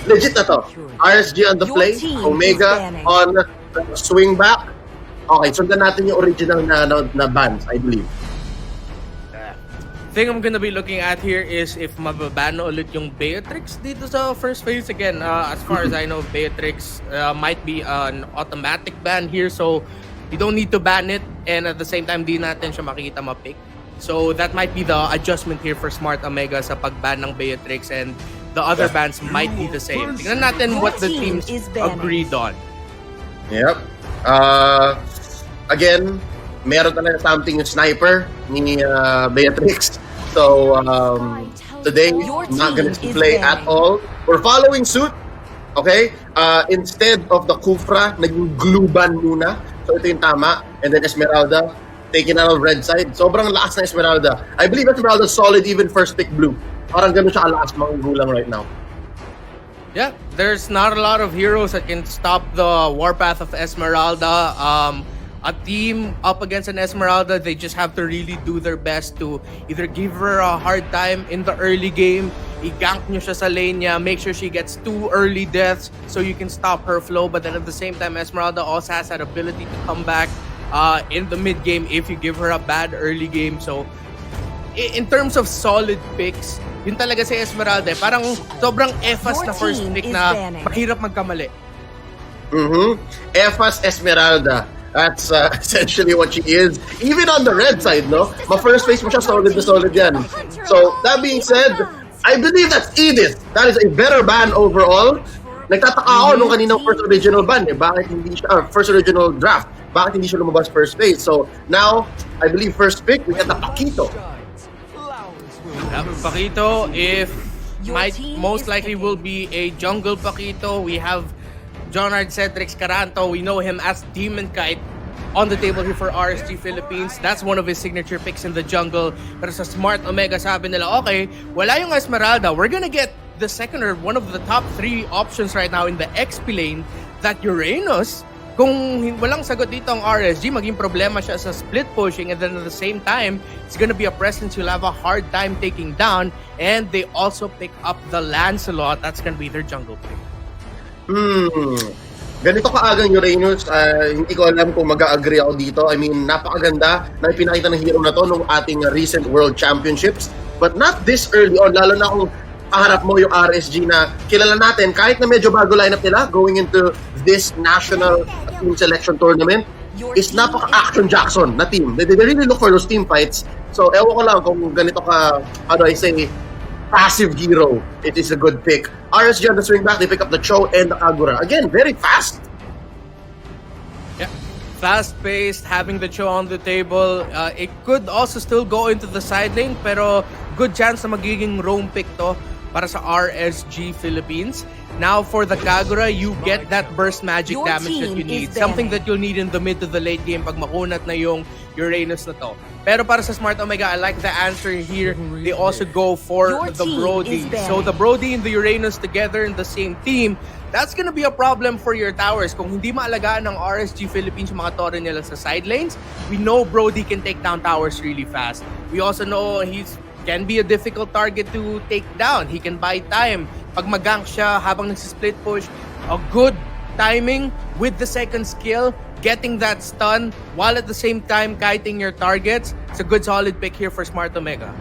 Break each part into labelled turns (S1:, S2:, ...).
S1: legit na to. RSG on the play, Omega on the swing back. Okay, sundan natin yung original na bans, I believe.
S2: Thing I'm gonna be looking at here is if mababano ulit yung Beatrix dito sa first phase again. As far as I know, Beatrix might be an automatic ban here, so you don't need to ban it, and at the same time, di natin siya makikita ma-pick. So that might be the adjustment here for Smart Omega sa pag-ban ng Beatrix, and the other bans might be the same. Tingnan natin what the teams agreed on.
S1: Yep. Again, meron talaga something yung sniper ni Beatrix. So, today, not gonna play at all. We're following suit, okay? Instead of the Kufra, naging glue ban muna. So, ito yung tama. And then Esmeralda, taken out of red side. Sobrang lakas na Esmeralda. I believe Esmeralda solid even first pick blue. Parang ganun siya kalakas mga gulang right now.
S2: Yeah, there's not a lot of heroes that can stop the warpath of Esmeralda. A team up against an Esmeralda, they just have to really do their best to either give her a hard time in the early game, i-gank nyo siya sa lane niya, make sure she gets 2 early deaths so you can stop her flow. But then at the same time, Esmeralda also has that ability to come back in the mid game if you give her a bad early game. So in terms of solid picks, yun talaga si Esmeralda. Parang sobrang EFAS na first pick na mahirap magkamali.
S1: EFAS Esmeralda. That's essentially what she is. Even on the red side, no? Ma-first face mo siya, solid na solid yan. So, that being said, I believe that's Edith. That is a better ban overall. Nagtataka ako nung kaninang first original ban, eh. Bakit hindi siya, first original draft, bakit hindi siya lumabas first phase? So, now, I believe first pick, we got the Paquito.
S2: Paquito, most likely will be a jungle Paquito. We have Jonard Cedric Caranto, we know him as Demon Kite on the table here for RSG Philippines. That's one of his signature picks in the jungle. Pero sa Smart Omega, sabi nila, okay, wala yung Esmeralda. We're gonna get the second or one of the top 3 options right now in the XP lane, that Uranus. Kung walang sagot dito ang RSG, maging problema siya sa split pushing, and then at the same time, it's gonna be a presence you'll have a hard time taking down, and they also pick up the Lancelot. That's gonna be their jungle pick.
S1: Ganito kaagang Uranus, hindi ko alam kung mag-agree ako dito. I mean, napakaganda na ipinakita ng hero na to nung ating recent World Championships. But not this early on, lalo na kung kaharap mo yung RSG na kilala natin, kahit na medyo bago lineup nila going into this national team selection tournament, is napaka-action Jackson na team. They really look for those team fights. So, ewan ko lang kung ganito ka, how do I say, passive hero, it is a good pick. RSG on the swing back, they pick up the Cho and the Kagura. Again, very fast.
S2: Yeah, fast-paced, having the Cho on the table. It could also still go into the side lane, pero good chance na magiging roam pick to para sa RSG Philippines. Now for the Kagura, you get that burst magic damage that you need. Something that you'll need in the mid to the late game pag makunat na yung Uranus na to. Pero para sa Smart Omega, I like the answer here. They also go for the Brody. So the Brody and the Uranus together in the same team, that's gonna be a problem for your towers. Kung hindi maalagaan ng RSG Philippines yung mga tore nila sa side lanes, we know Brody can take down towers really fast. We also know can be a difficult target to take down. He can buy time. Pag mag-gank siya habang nagsisplit push, a good timing with the second skill, getting that stun while at the same time kiting your targets. It's a good solid pick here for Smart Omega.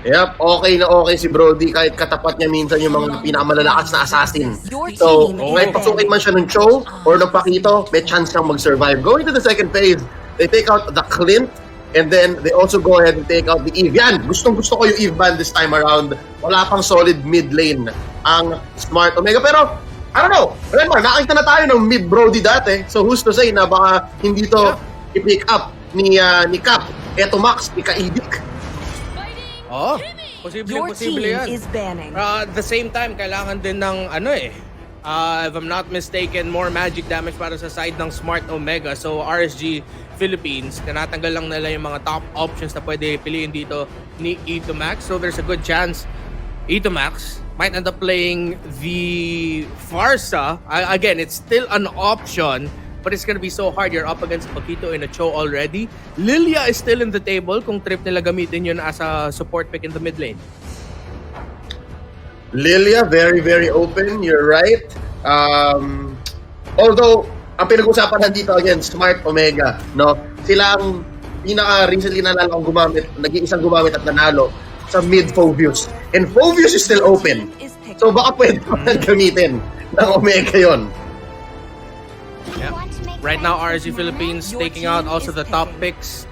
S1: Yep, okay na okay si Brody kahit katapat niya minsan yung mga pinakamalalakas na assassin. So, kahit pasukin man siya ng Cho or ng Paquito, may chance kang mag-survive. Going to the second phase, they take out the Clint, and then they also go ahead and take out the Eve. Yan, gustong-gusto ko yung Eve ban this time around. Wala pang solid mid lane ang Smart Omega. Pero, I don't know. Remember, nakita na tayo ng mid Brody dati. So who's to say na baka hindi to i-pick up ni Cap. Eto Max, ika-idik.
S2: Oh, posible yan. At the same time, kailangan din ng if I'm not mistaken, more magic damage para sa side ng Smart Omega. So RSG Philippines, tinatanggal lang nila yung mga top options na pwede piliin dito ni Itomax. So there's a good chance Itomax might end up playing the Farsa. Again, it's still an option, but it's gonna be so hard. You're up against Paquito and a Cho already. Lilia is still in the table kung trip nila gamitin yun as a support pick in the mid lane.
S1: Lilia, very, very open. You're right. Although, ang pinag-usapan nandito again, Smart Omega, no? Sila ang pinaka-recently nalala kong gumamit, nag-iisang gumamit at nanalo sa mid Phobius. And Phobius is still open. So baka pwede pa gamitin ng Omega yon.
S2: Yeah. Right now, RSG Philippines taking out also the top picks.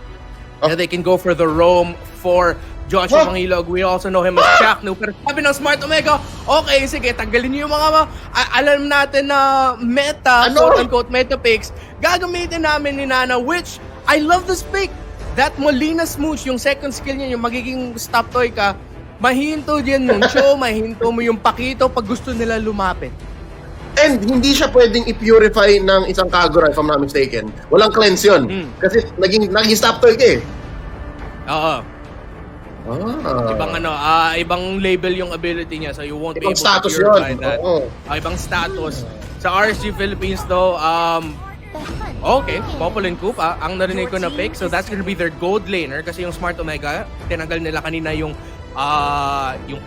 S2: Yeah, they can go for the roam for Joshua Mangilog. We also know him as Shaq. No? Pero sabi ng Smart Omega, okay, sige, tanggalin niyo yung mga alam natin na meta, quote-unquote meta picks. Gagamitin namin ni Nana, which I love this pick. That Molina Smooch, yung second skill niya, yung magiging stop toy ka, mahinto din yung show, mahinto mo yung pakito pag gusto nila lumapit.
S1: And hindi siya pwedeng i-purify ng isang Kagura, if I'm not mistaken. Walang cleanse yun. Kasi naging stop toy ka eh.
S2: Oo. Ibang label yung ability niya, so you won't be able to purify that. Ibang status. Sa RSG Philippines though, okay, Popol and Coop, ang narinig ko na pick, so that's gonna be their gold laner kasi yung Smart Omega, tinanggal nila kanina yung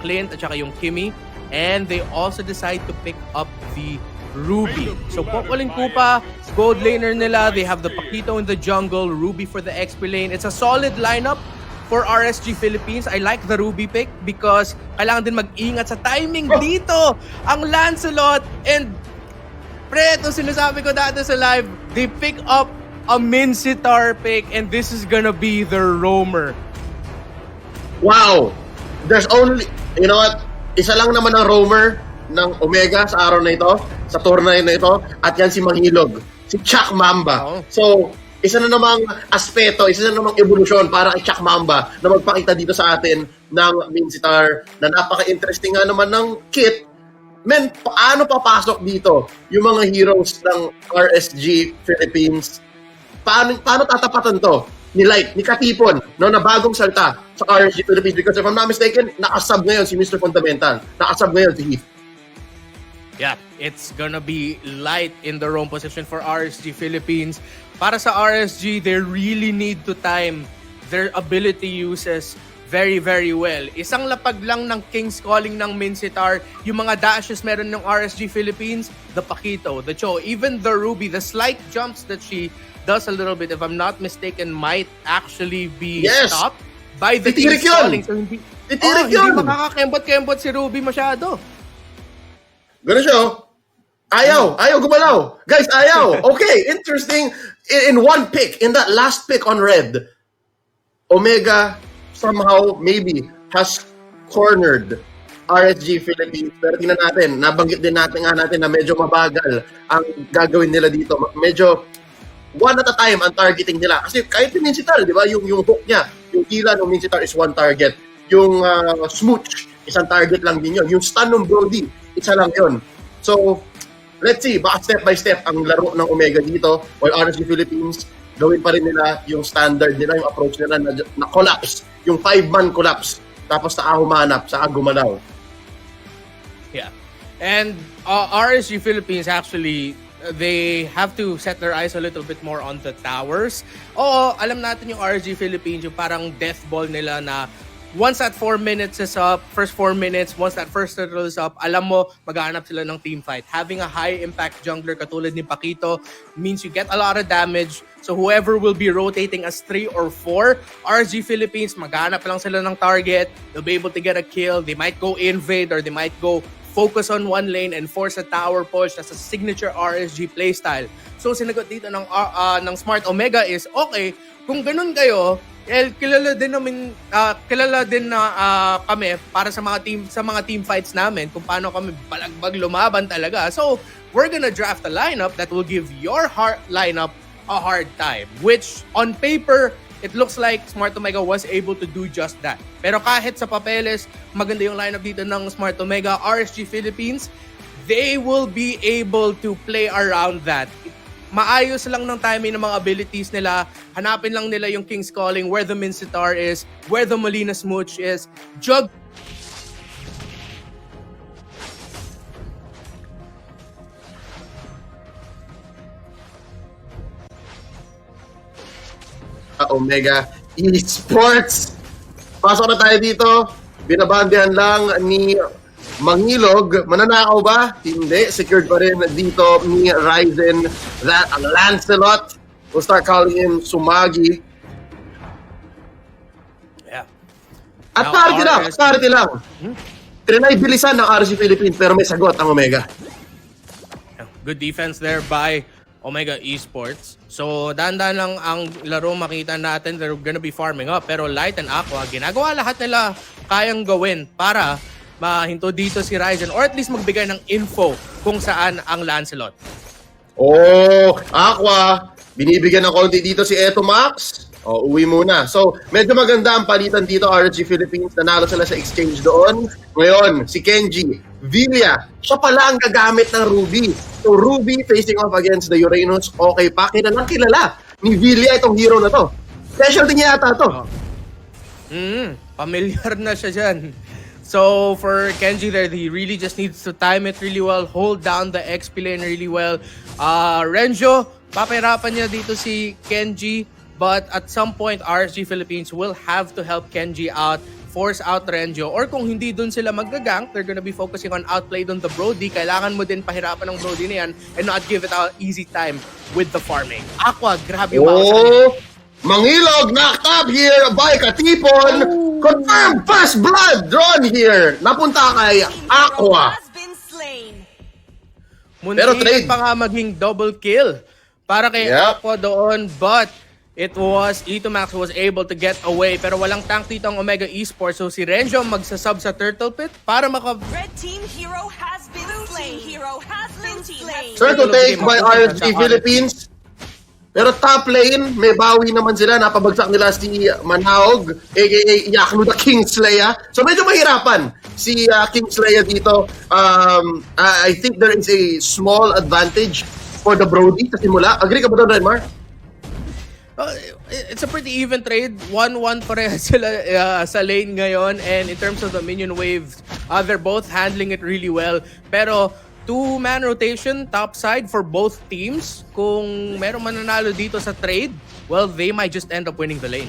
S2: Clint at saka yung Kimmy, and they also decide to pick up the Ruby. So Popol and Koopa, gold laner nila, they have the Paquito in the jungle, Ruby for the XP lane. It's a solid lineup for RSG Philippines. I like the Ruby pick because kailangan din mag-ingat sa timing dito. Ang Lancelot and pre, ito sinasabi ko dati sa live, they pick up a Minsitar pick and this is gonna be their roamer.
S1: Wow! There's only, you know what? Isa lang naman ang roamer ng Omega sa araw na ito, sa tournament na ito, at yan si Manghilog, si Chuck Mamba. So, isa na namang aspeto, isa na namang evolusyon para kay Chuck Mamba na magpakita dito sa atin ng Minsitar na napaka-interesting nga naman ng kit. Men, paano papasok dito yung mga heroes ng RSG Philippines? Paano tatapatan to? Ni Light, ni Katipon, no, na bagong salta sa RSG Philippines. Because if I'm not mistaken, nakasub ngayon si Mr. Fundamental. Nakasub ngayon si Heath.
S2: Yeah, it's gonna be Light in the roam position for RSG Philippines. Para sa RSG, they really need to time their ability uses very, very well. Isang lapag lang ng King's Calling ng Minsitar, yung mga dashes meron ng RSG Philippines, the Paquito, the Cho, even the Ruby, the slight jumps that she does a little bit, if I'm not mistaken, might actually be stopped by the King's Calling. So hindi makakakembot-kembot si Ruby masyado.
S1: Ganun siya, Ayaw gumalaw. Guys, ayaw. Okay, interesting. In one pick, in that last pick on red, Omega somehow maybe has cornered RSG Philippines. Pero tingnan natin, nabanggit din natin na medyo mabagal ang gagawin nila dito. Medyo one at a time ang targeting nila. Kasi kahit yung Minsitar, di ba? Yung hook niya, yung kila ng Minsitar is one target. Yung smooch, isang target lang din yun. Yung stun ng Brody, isa lang yun. So, let's see, baka step by step ang laro ng Omega dito, while RSG Philippines, gawin pa rin nila yung standard nila, yung approach nila na collapse, yung 5-man collapse, tapos saka humanap, saka gumalaw.
S2: Yeah. And RSG Philippines actually, they have to set their eyes a little bit more on the towers. Oo, alam natin yung RSG Philippines, yung parang death ball nila na once that 4 minutes is up, first 4 minutes, once that first turtle is up, alam mo, maghahanap sila ng team fight. Having a high impact jungler katulad ni Paquito means you get a lot of damage. So whoever will be rotating as 3 or 4, RSG Philippines, maghahanap lang sila ng target. They'll be able to get a kill. They might go invade or they might go focus on one lane and force a tower push. That's a signature RSG playstyle. So sinagot dito ng Smart Omega is, okay, kung ganun kayo, kilala din na kami para sa mga team fights namin kung paano kami balagbag lumaban talaga. So, we're gonna draft a lineup that will give your lineup a hard time, which on paper it looks like Smart Omega was able to do just that. Pero kahit sa papeles, maganda yung lineup dito ng Smart Omega, RSG Philippines, they will be able to play around that. Maayos lang ng timing ng mga abilities nila. Hanapin lang nila yung King's Calling, where the Minsitar is, where the Molina Smooch is.
S1: Omega Esports. Pasok na tayo dito. Binabandihan lang ni Mangilog, mananakaw ba? Hindi. Secured pa rin dito ni Ryzen. That Lancelot. We'll start calling him Sumagi.
S2: Yeah.
S1: At
S2: Now,
S1: party lang. Trinay bilisan ng RSG Philippines pero may sagot ang Omega.
S2: Good defense there by Omega Esports. So, dahan-dahan lang ang laro makita natin. They're gonna be farming up. Pero Light and Aqua, ginagawa lahat nila kayang gawin para mahinto dito si Ryzen or at least magbigay ng info kung saan ang Lancelot.
S1: Oh, Aqua, binibigyan ng konti dito si Eto Max. Oh, uwi muna. So, medyo maganda ang palitan dito, RSG Philippines. Nanalo sila sa exchange doon. Ngayon, si Kenji, Villa, siya pala ang gagamit ng Ruby. So, Ruby facing off against the Uranus. Okay pa, kilala ni Villa itong hero na to. Specialty niya yata to.
S2: Familiar na siya dyan. So, for Kenji there, he really just needs to time it really well, hold down the XP lane really well. Renjo, papahirapan niya dito si Kenji, but at some point, RSG Philippines will have to help Kenji out, force out Renjo, or kung hindi dun sila magagank, they're gonna be focusing on outplay dun the Brody. Kailangan mo din pahirapan ng Brody na yan and not give it an easy time with the farming. Aqua, grabe yung
S1: Mangilog, knocked up here by Katipon. Confirmed fast blood drawn here. Napunta kay Aqua.
S2: Pero trade pa nga maging double kill para kay Aqua doon, but it was Itomax who was able to get away. Pero walang tank dito ang Omega Esports. So si Renjo magsasub sa Turtle Pit para
S3: Red team hero has been slain.
S1: Circle take by RSG Philippines. Pero top lane, may bawi naman sila. Napabagsak nila si Manhaog, aka Yaknu the Kingslayer. So medyo mahirapan si Kingslayer dito. I think there is a small advantage for the Brody sa simula. Agree ka ba doon, Renmar?
S2: It's a pretty even trade. 1-1 pareha sila sa lane ngayon. And in terms of the minion waves, they're both handling it really well. Pero two-man rotation topside for both teams. Kung merong mananalo dito sa trade, well, they might just end up winning the lane.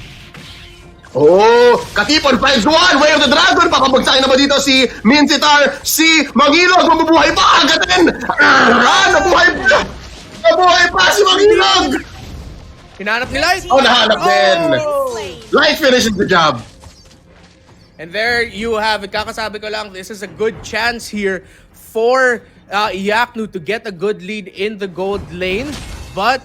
S1: Oh, Katipon finds one! Way of the Dragon! Papabagsakin naman dito si Mincitar. Si Mangilog, mabubuhay pa! Agatin! Nabuhay pa! Nabuhay pa si Mangilog!
S2: Hinahanap ni Light.
S1: Oh, nahanap din. Light finishes the job.
S2: And there you have it. Kakasabi ko lang, this is a good chance here for Yaknu to get a good lead in the gold lane. But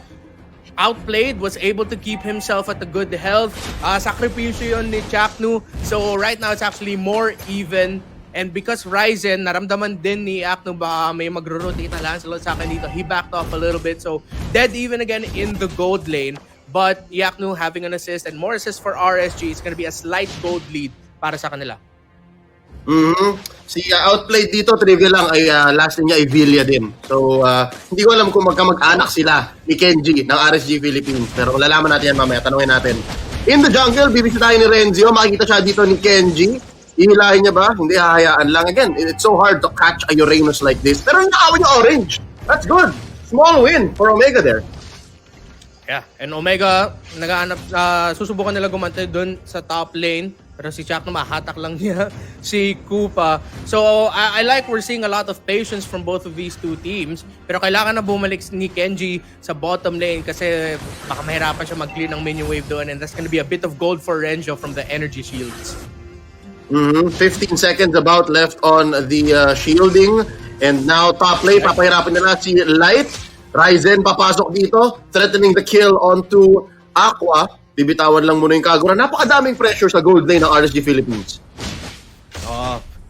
S2: outplayed, was able to keep himself at a good health. Sakripisyo yun ni Yaknu. So right now, it's actually more even. And because Ryzen, naramdaman din ni Yaknu baka may magro-rotate na Lancelot sa akin dito, he backed off a little bit. So dead even again in the gold lane. But Yaknu having an assist and more assists for RSG, it's gonna be a slight gold lead para sa kanila.
S1: Si outplayed dito, trivia lang, ay last niya ay Villa din. So, hindi ko alam kung magkamag-anak sila ni Kenji ng RSG Philippines. Pero lalaman natin yan mamaya, tanungin natin. In the jungle, bibisitahin ni Renzio. Makikita siya dito ni Kenji. Ihilahin niya ba? Hindi, hahayaan lang. Again, it's so hard to catch a Uranus like this. Pero nakakawa niya orange. That's good. Small win for Omega there.
S2: Yeah, and Omega, nagaanap, susubukan nila gumantay dun sa top lane. Pero si Chuck na mahatak lang niya si Koopa. So, I like we're seeing a lot of patience from both of these two teams. Pero kailangan na bumalik ni Kenji sa bottom lane kasi baka mahirapan siya mag-clear ng minion wave doon. And that's gonna be a bit of gold for Renjo from the energy shields.
S1: 15 seconds about left on the shielding. And now top lane, papahirapan nila si Light. Ryzen papasok dito, threatening the kill onto Aqua. Bibitawan lang muna yung Kagura. Napakadaming pressure sa gold lane ng RSG Philippines.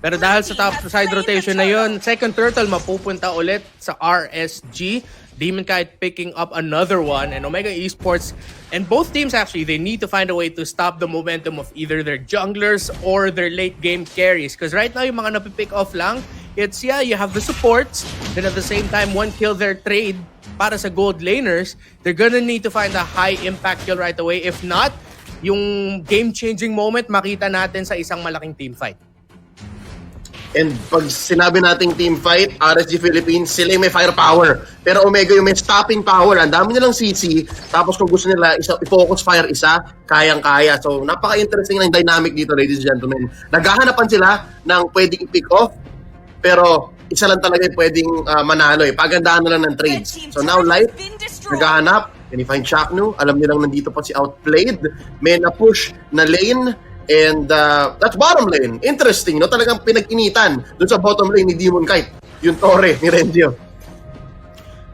S2: Pero dahil sa top side rotation na yun, second turtle mapupunta ulit sa RSG. Demon Kite picking up another one, and Omega Esports, and both teams actually, they need to find a way to stop the momentum of either their junglers or their late game carries. Because right now, yung mga napipick off lang, it's, yeah, you have the supports, then at the same time, one kill their trade para sa gold laners, they're gonna need to find a high impact kill right away. If not, yung game-changing moment makita natin sa isang malaking team fight.
S1: And pag sinabi nating team fight, RSG Philippines, sila yung may firepower. Pero Omega yung may stopping power. Ang dami nilang CC. Tapos kung gusto nila i-focus fire isa, kayang-kaya. So napaka-interesting na yung dynamic dito, ladies and gentlemen. Naghahanapan sila ng pwedeng pick off. pero isa lang talaga yung pwedeng manalo eh. Pagandahan na lang ng trades. So now Light, naghahanap, can you find Chaknu? Alam nilang nandito pa si Outplayed. May na-push na lane, and that's bottom lane. Interesting, no? Talagang pinag-initan dun sa bottom lane ni Demon Kite, yung Torre ni Renzio.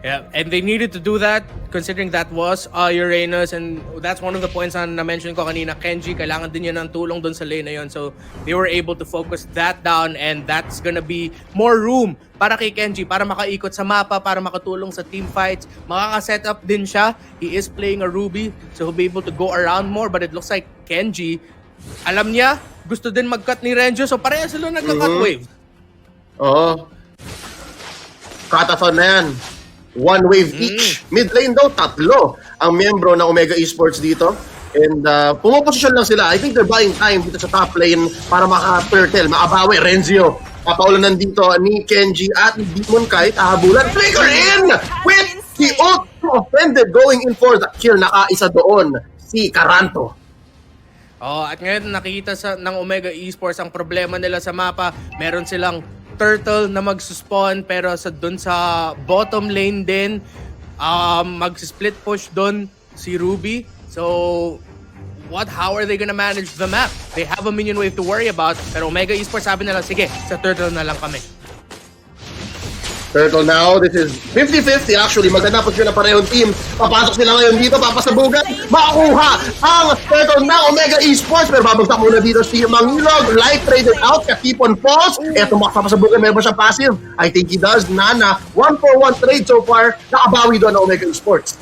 S2: Yeah, and they needed to do that considering that was Uranus, and that's one of the points na na-mention ko kanina. Kenji, kailangan din yun ng tulong dun sa lane na yun. So they were able to focus that down, and that's gonna be more room para kay Kenji, para makaikot sa mapa, para makatulong sa team fights. Makaka-set up din siya. He is playing a Ruby, so he'll be able to go around more, but it looks like Kenji, alam niya, gusto din mag-cut ni Renjo, so pareha sila nagka-cut wave.
S1: Oo. Katathon na yan. One wave each. Mid lane daw, 3 ang miyembro ng Omega Esports dito. And pumoposisyon lang sila. I think they're buying time dito sa top lane para maka-turtle, makabawi. Renzio, papaulanan dito ni Kenji at ni Demon Kite. Habulan, flicker in! With the ult offended, going in for the kill. Nakaisa doon, si Caranto.
S2: Oh, at ngayon nakikita ng Omega Esports ang problema nila sa mapa. Meron silang turtle na mag-spawn, pero dun sa bottom lane din, mag-split push dun si Ruby. So, how are they gonna manage the map? They have a minion wave to worry about, pero Omega Esports sabi nila, sige, sa turtle na lang kami.
S1: Turtle now, this is 50-50 actually. Maganda po siya na parehong team. Papasok sila ngayon dito, papasabugan. Makuha ang Turtle na Omega Esports. Pero babagsak muna dito si Mangilog. Light traded out, Katipon falls. Eto, papasabugan, meron ba siya passive? I think he does. Nana, 1-for-1 trade so far. Nakabawi doon ang Omega Esports.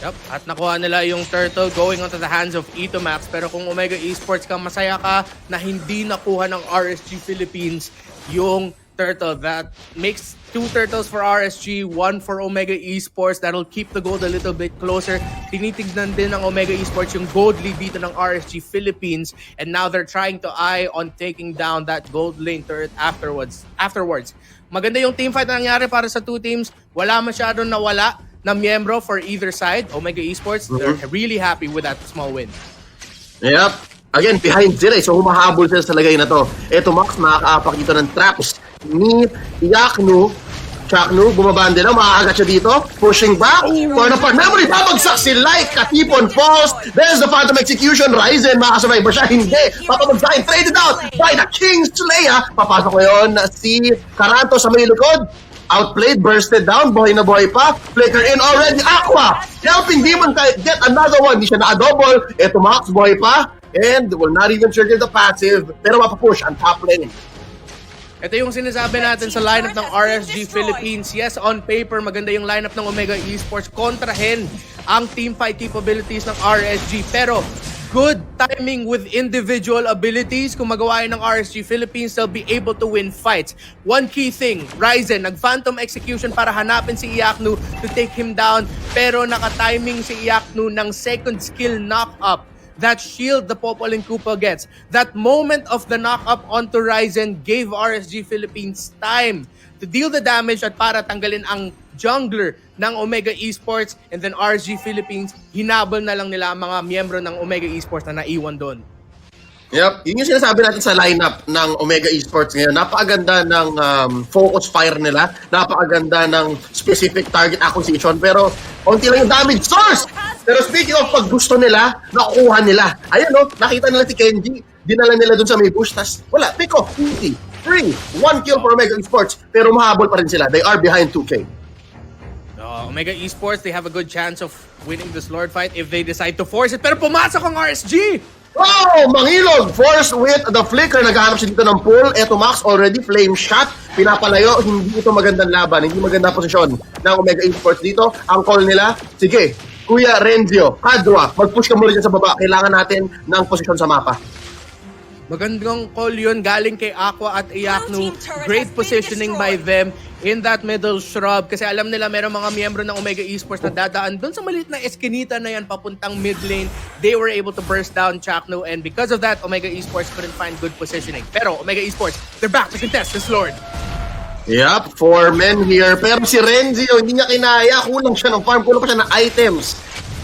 S2: Yep, at nakuha nila yung turtle going onto the hands of Itomax. Pero kung Omega Esports ka, masaya ka na hindi nakuha ng RSG Philippines yung turtle. That makes 2 turtles for RSG, 1 for Omega Esports. That'll keep the gold a little bit closer. Tinitignan din ng Omega Esports yung gold lead dito ng RSG Philippines, and now they're trying to eye on taking down that gold lane turret afterwards. Maganda yung teamfight na nangyari para sa 2 teams. Wala masyadong nawala na miyembro for either side. Omega Esports, they're really happy with that small win.
S1: Yep. Again, behind sila eh. So humahabol sila sa lagay na to. Eto, Max, makakapakita ng traps ni Chaknu. Bumabande na, makakagat siya dito. Pushing back. For the memory, babagsak si Light. Katipon falls. There's the Phantom Execution. Ryzen, makasabay ba siya? Hindi. Papabagsakin, traded out by the Kingslayer. Papasok ko yun si Caranto sa may likod. Outplayed, bursted down, buhay na buhay pa. Flicker in already. Aqua, helping Demon Kite get another one. Di siya na-double. Eto, Max, buhay pa. And will not even trigger the passive. Pero mapapush ang top lane.
S2: Ito yung sinasabi natin sa lineup ng RSG Philippines. Yes, on paper, maganda yung lineup ng Omega Esports. Kontrahin ang teamfight capabilities ng RSG. Pero good timing with individual abilities. Kung magawain ng RSG Philippines, they'll be able to win fights. One key thing, Ryzen, nag-Phantom Execution para hanapin si Iaknu to take him down. Pero naka-timing si Iaknu ng second skill knock-up. That shield the Popol and Koopa gets. That moment of the knock-up onto Ryzen gave RSG Philippines time to deal the damage at para tanggalin ang jungler ng Omega Esports, and then RSG Philippines, hinabol na lang nila ang mga miyembro ng Omega Esports na naiwan doon.
S1: Yep, yun yung sinasabi natin sa lineup ng Omega Esports ngayon. Napakaganda ng focus fire nila. Napakaganda ng specific target acquisition. Pero konti lang yung damage source. Pero speaking of pag gusto nila, nakukuha nila. Ayan no, nakita nila si Kenji. Dinala nila dun sa may bush. Tas wala, pick off, easy, free. 1 kill for Omega Esports. Pero mahabol pa rin sila. They are behind 2K.
S2: Omega Esports, they have a good chance of winning this Lord fight if they decide to force it. Pero pumasok ang RSG!
S1: Oh, Mangilog! Force with the flicker. Naghahanap siya dito ng pull. Eto, Max, already flame shot. Pinapalayo. Hindi ito magandang laban. Hindi magandang posisyon ng Omega Esports dito. Ang call nila, sige, Kuya Renzio, Kadwa, mag-push ka muna dyan sa baba. Kailangan natin ng posisyon sa mapa.
S2: Magandang call yun galing kay Aqua at Iaknu. Great positioning by them in that middle shrub. Kasi alam nila meron mga miyembro ng Omega Esports na dadaan dun sa maliit na eskinita na yan papuntang mid lane. They were able to burst down Chaknu, and because of that, Omega Esports couldn't find good positioning. Pero Omega Esports, they're back to contest this Lord.
S1: Yup, 4 men here. Pero si Renzio, hindi niya kinaya. Kulang siya ng farm. Kulang pa siya ng items.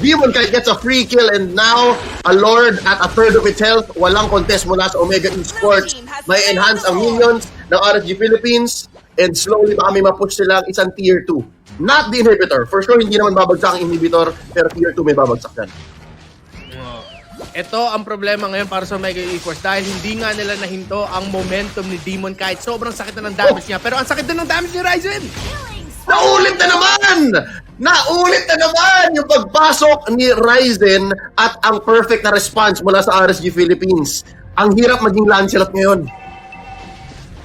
S1: Demon Kite gets a free kill, and now a Lord at a third of its health. Walang contest mula sa Omega Esports. May enhance ang minions. ng RSG Philippines and slowly baka may mapush silang isang tier 2. Not the inhibitor. For sure, hindi naman babagsak ang inhibitor, pero tier 2 may babagsak yan.
S2: Ito ang problema ngayon para sa Omega Esports dahil hindi nga nila nahinto ang momentum ni Demon kahit sobrang sakit na ng damage niya. Pero ang sakit din ng damage ni Ryzen!
S1: Naulit na naman! Naulit na naman yung pagpasok ni Ryzen at ang perfect na response mula sa RSG Philippines. Ang hirap maging Lancelot ngayon.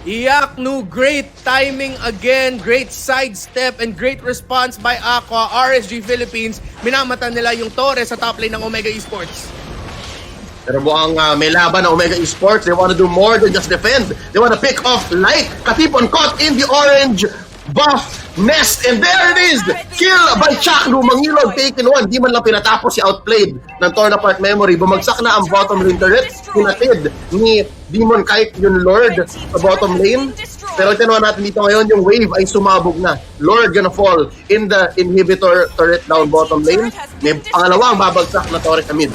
S2: Iaknu, great timing again, great sidestep, and great response by Aqua, RSG Philippines. Minamata nila yung Torres sa top lane ng Omega Esports.
S1: Pero buang may laban ng Omega Esports. They want to do more than just defend. They want to pick off Light. Katipon caught in the orange buff nest. And there it is! Kill by Chaklu. Mangilog taken one. Di man lang pinatapos si outplayed ng Torn Apart Memory. Bumagsak na ang bottom lane turret. Pinatid ni Demon Kite yung Lord sa bottom lane. Pero tinuha natin dito ngayon, yung wave ay sumabog na. Lord gonna fall in the inhibitor turret down bottom lane. May pangalawang babagsak na turret sa mid.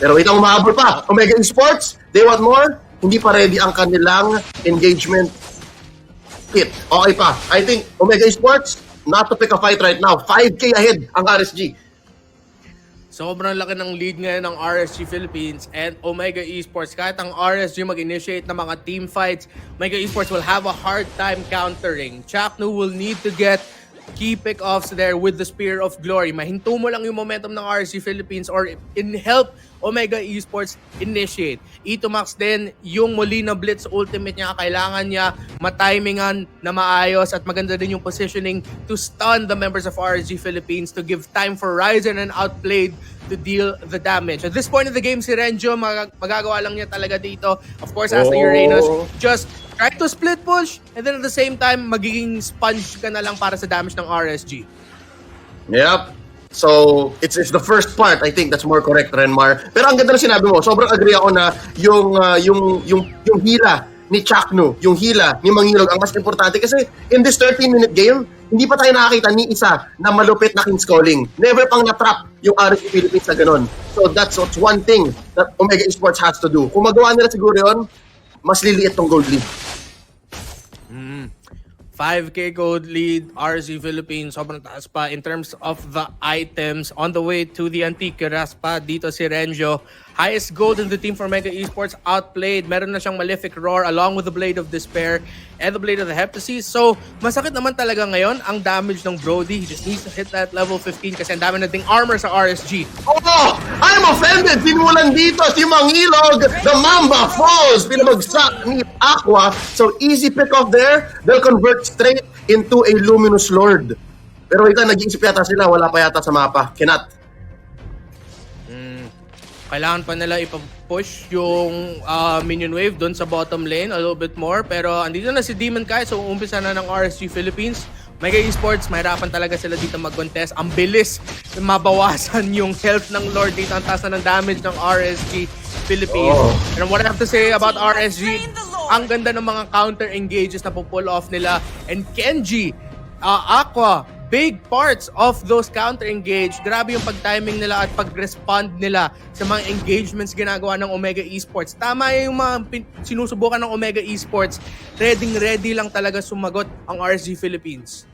S1: Pero ito ang umahabol pa. Omega Esports, they want more. Hindi pa ready ang kanilang engagement kit. Okay pa. I think Omega Esports, not to pick a fight right now. 5K ahead ang RSG.
S2: Sobrang laki ng lead ngayon ng RSG Philippines and Omega Esports. Kahit ang RSG mag-initiate ng mga team fights, Omega Esports will have a hard time countering. Chaknu will need to get key pick-offs there with the Spear of Glory. Mahinto mo lang yung momentum ng RSG Philippines or in help Omega Esports initiate. Itomax din yung Molina Blitz ultimate niya. Kailangan niya matimingan na maayos at maganda din yung positioning to stun the members of RSG Philippines to give time for Ryzen and Outplayed to deal the damage. At this point in the game, si Renjo magagawa lang niya talaga dito. Of course, as the Uranus, just try to split push and then at the same time, magiging sponge ka na lang para sa damage ng RSG.
S1: Yep. So, it's the first part. I think that's more correct, Renmar. Pero ang ganda na sinabi mo, sobrang agree ako na yung hila ni Chaknu, yung hila ni Mangilog ang mas importante kasi in this 13-minute game, hindi pa tayo nakakita ni isa na malupit na King's Calling. Never pang na-trap yung RSG Philippines na ganun. So, that's one thing that Omega Esports has to do. Kung magawa nila siguro yun, mas liliit tong gold lead.
S2: 5K gold lead, RSG Philippines, sobrang taas pa in terms of the items. On the way to the Antiquitas pa, dito si Renjo. Highest gold in the team for Mega Esports, Outplayed. Meron na siyang Malefic Roar along with the Blade of Despair and the Blade of the Heptasis. So, masakit naman talaga ngayon ang damage ng Brody. He just needs to hit that level 15 kasi ang dami na ding armor sa RSG.
S1: Oh! I'm offended! Sinulan dito si Mangilog! The Mamba falls! Pinabagsak ni Aqua. So, easy pick off there. They'll convert straight into a Luminous Lord. Pero ito, nag-iisip yata sila. Wala pa yata sa mapa. Cannot.
S2: Kailangan pa nila ipapush yung minion wave doon sa bottom lane a little bit more. Pero andito na si Demon Kai, so umpisa na ng RSG Philippines. Mega Esports, mahirapan talaga sila dito mag-contest. Ang bilis mabawasan yung health ng Lord dito. Ang taas na ng damage ng RSG Philippines. And what I have to say about RSG, ang ganda ng mga counter engages na pull off nila. And Kenji, Aqua, big parts of those counter-engage. Grabe yung pag-timing nila at pag-respond nila sa mga engagements ginagawa ng Omega Esports. Tama yung mga sinusubukan ng Omega Esports. Ready lang talaga sumagot ang RSG Philippines.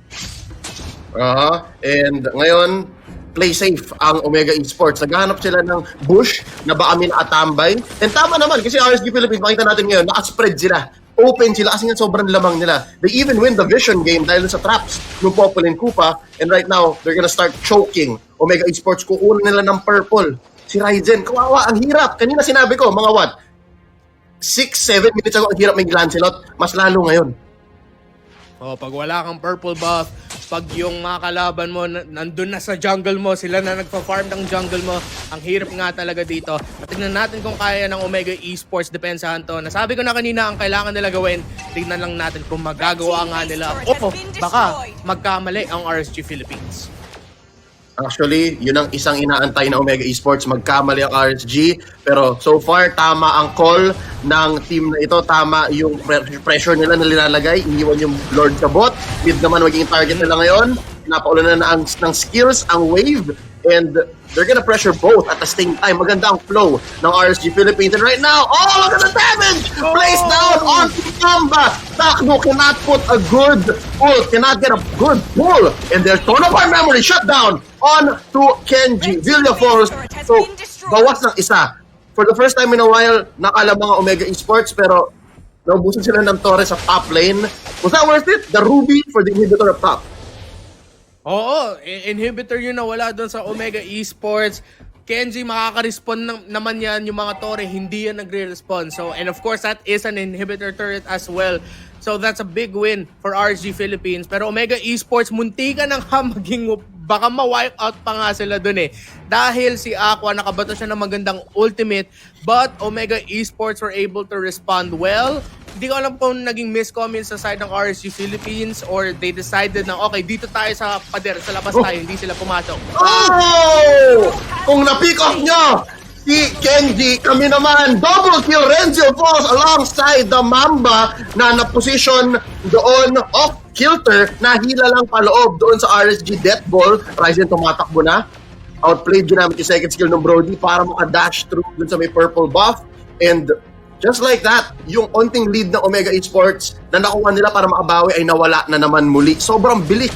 S1: And ngayon, play safe ang Omega Esports. Naghahanap sila ng bush na baka may nakatambay. And tama naman, kasi RSG Philippines, makita natin ngayon, nakaspread sila. Open sila kasi nga sobrang lamang nila. They even win the vision game dahil sa traps ng Popol and Koopa. And right now, they're gonna start choking Omega Esports. Kukunin nila ng purple. Si Ryzen, kawawa, ang hirap. Kanina sinabi ko, mga what? 6-7 minutes ago, ang hirap may Lancelot. Mas lalo ngayon.
S2: Pag wala kang purple buff, pag yung mga kalaban mo nandun na sa jungle mo, sila na nagpa-farm ng jungle mo, ang hirap nga talaga dito. At tignan natin kung kaya ng Omega Esports depensahan to. Nasabi ko na kanina ang kailangan nila gawin, tignan lang natin kung magagawa nga nila o baka magkamali ang RSG Philippines.
S1: Actually, yun ang isang inaantay na Omega Esports, magkamali ang RSG. Pero so far, tama ang call ng team na ito. Tama yung pressure nila na nilalagay. Iniwan yung Lord sa bot. Mid naman magiging target nila ngayon. Napaulan na ng skills ang wave. And they're gonna pressure both at the same time. Maganda ang flow ng RSG Philippines. And right now, oh, look at the damage! Placed down on Mamba. Takno cannot put a good pull, cannot get a good pull. And there's ton of our memory shut down on to Kenji Villafors. So, bawas ng isa. For the first time in a while, nakala mga Omega Esports, pero naubusan sila ng Torres sa top lane. Was that worth it? The Ruby for the inhibitor up top.
S2: Oo, inhibitor yun na wala doon sa Omega Esports. Kenji, makaka-respond naman yan. Yung mga Torre, hindi yan nagre-respond. So, and of course, that is an inhibitor turret as well. So, that's a big win for RSG Philippines. Pero Omega Esports, muntika nang maging, baka ma-wipe out pa nga sila dun eh. Dahil si Aqua, nakabato siya ng magandang ultimate. But Omega Esports were able to respond well. Hindi ko alam kung naging miscomments sa side ng RSG Philippines or they decided na okay, dito tayo sa pader, sa labas tayo, hindi sila pumasok.
S1: Oh! Kung na-pick off nyo, si Kenji, kami naman, double kill Renzo falls alongside the Mamba na na-position doon off kilter, nahila lang paloob doon sa RSG death ball. Ryzen tumatakbo na. Outplayed yun namin yung second skill ng Brody para maka-dash through doon sa may purple buff. And just like that, yung onting lead ng Omega Esports na nakuha nila para makabawi ay nawala na naman muli. Sobrang bilis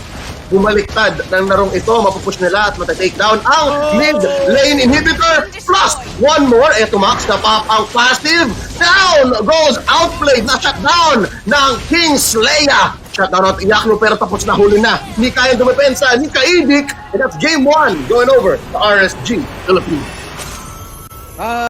S1: bumaliktad ng larong ito. Mapupush nila at matatake down ang mid lane inhibitor. Plus, one more. Eto Max, napap ang passive. Down goes outplayed na shutdown ng King Slayer. Shutdown at Iyakno pero tapos na huli na. Hindi kaya dumepensa ni Kaidik. And that's game 1 going over to RSG Philippines.